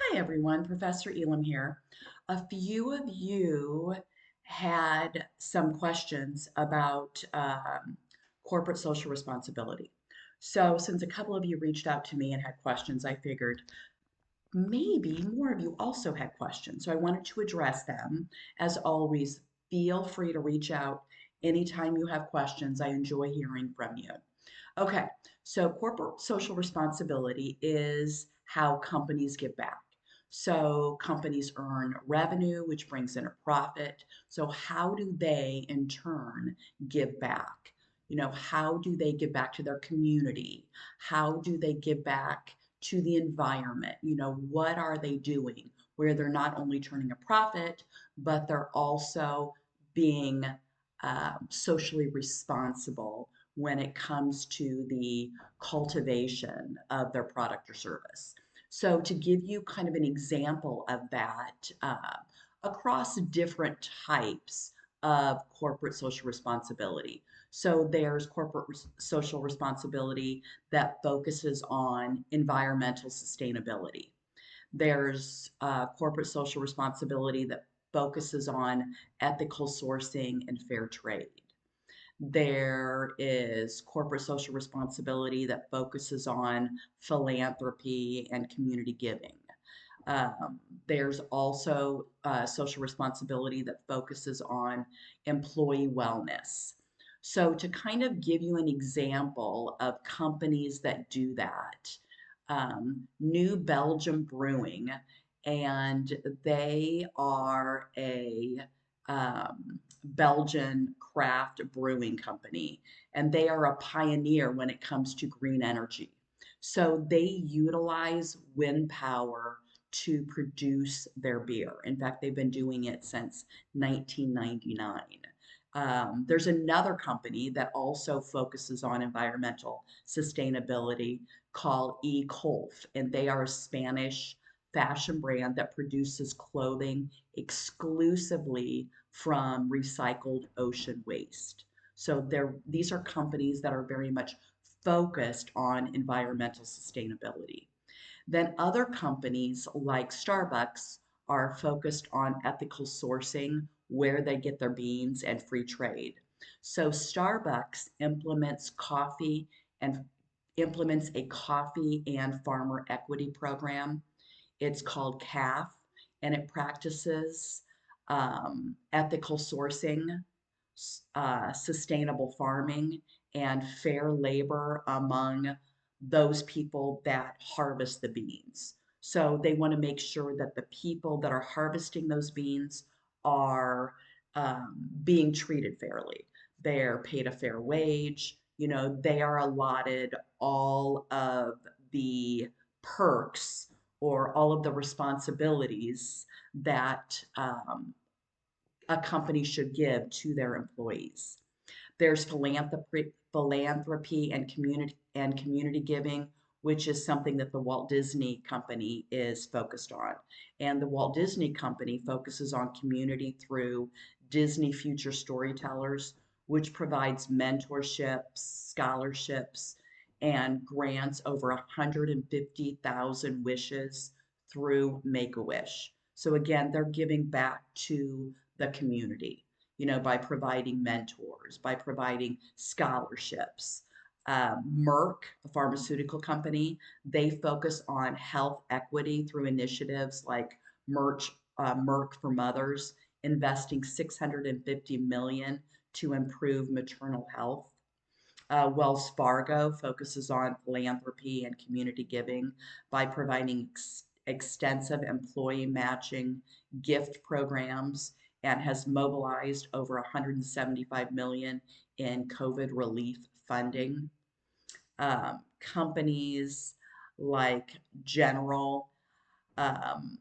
Hi everyone, Professor Elam here. A few of you had some questions about corporate social responsibility. So, since a couple of you reached out to me and had questions, I figured maybe more of you also had questions. So, I wanted to address them. As always, feel free to reach out anytime you have questions. I enjoy hearing from you. Okay, so corporate social responsibility is how companies give back. So companies earn revenue, which brings in a profit. So how do they in turn give back? How do they give back to their community? How do they give back to the environment? What are they doing where they're not only turning a profit, but they're also being socially responsible when it comes to the cultivation of their product or service. So, to give you kind of an example of that, across different types of corporate social responsibility. So, there's social responsibility that focuses on environmental sustainability. There's corporate social responsibility that focuses on ethical sourcing and fair trade. There is corporate social responsibility that focuses on philanthropy and community giving. Um, there's also social responsibility that focuses on employee wellness. So, to kind of give you an example of companies that do that, New Belgium Brewing, and they are a Belgian craft brewing company, and they are a pioneer when it comes to green energy. So, they utilize wind power to produce their beer. In fact, they've been doing it since 1999. There's another company that also focuses on environmental sustainability called eColf, and they are a Spanish fashion brand that produces clothing exclusively from recycled ocean waste. So these are companies that are very much focused on environmental sustainability. Then other companies like Starbucks are focused on ethical sourcing, where they get their beans, and free trade. So Starbucks and implements a coffee and farmer equity program. It's called CAF, and it practices ethical sourcing, sustainable farming, and fair labor among those people that harvest the beans. So they want to make sure that the people that are harvesting those beans are being treated fairly. They're paid a fair wage. They are allotted all of the perks or all of the responsibilities that a company should give to their employees. There's philanthropy and community giving, which is something that the Walt Disney Company is focused on. And the Walt Disney Company focuses on community through Disney Future Storytellers, which provides mentorships, scholarships, and grants over 150,000 wishes through Make a Wish. So again, they're giving back to the community, by providing mentors, by providing scholarships. Merck, a pharmaceutical company, they focus on health equity through initiatives like Merck for Mothers, investing 650 million to improve maternal health. Wells Fargo focuses on philanthropy and community giving by providing extensive employee matching gift programs and has mobilized over 175 million in COVID relief funding. Companies like General um,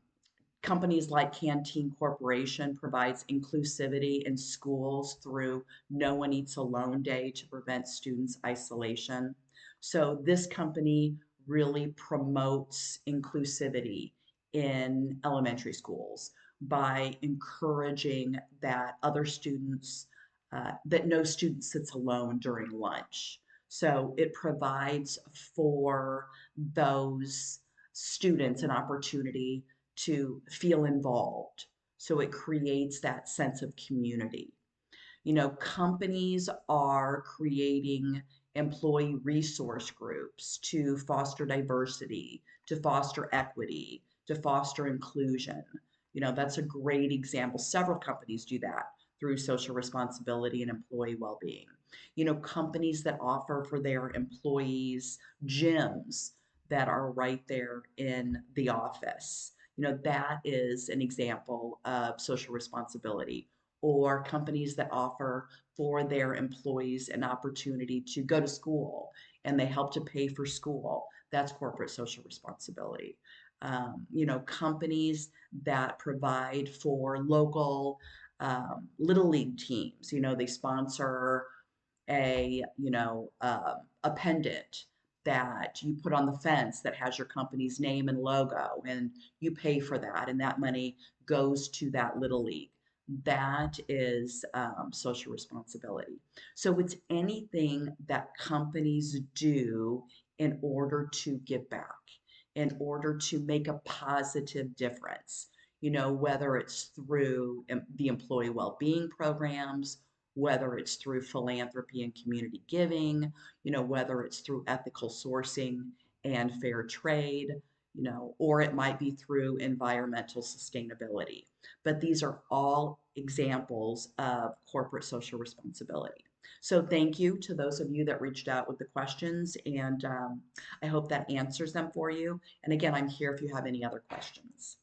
Companies like Canteen Corporation provides inclusivity in schools through No One Eats Alone Day to prevent students' isolation. So this company really promotes inclusivity in elementary schools by encouraging that that no student sits alone during lunch. So it provides for those students an opportunity to feel involved. So it creates that sense of community. Companies are creating employee resource groups to foster diversity, to foster equity, to foster inclusion. That's a great example. Several companies do that through social responsibility and employee well-being. Companies that offer for their employees gyms that are right there in the office. That is an example of social responsibility, or companies that offer for their employees an opportunity to go to school and they help to pay for school. That's corporate social responsibility. Companies that provide for local little league teams. They sponsor a pendant that you put on the fence that has your company's name and logo, and you pay for that, and that money goes to that little league. That is social responsibility. So it's anything that companies do in order to give back, in order to make a positive difference. Whether it's through the employee well-being programs, whether it's through philanthropy and community giving, whether it's through ethical sourcing and fair trade, or it might be through environmental sustainability. But these are all examples of corporate social responsibility. So thank you to those of you that reached out with the questions, and I hope that answers them for you. And again, I'm here if you have any other questions.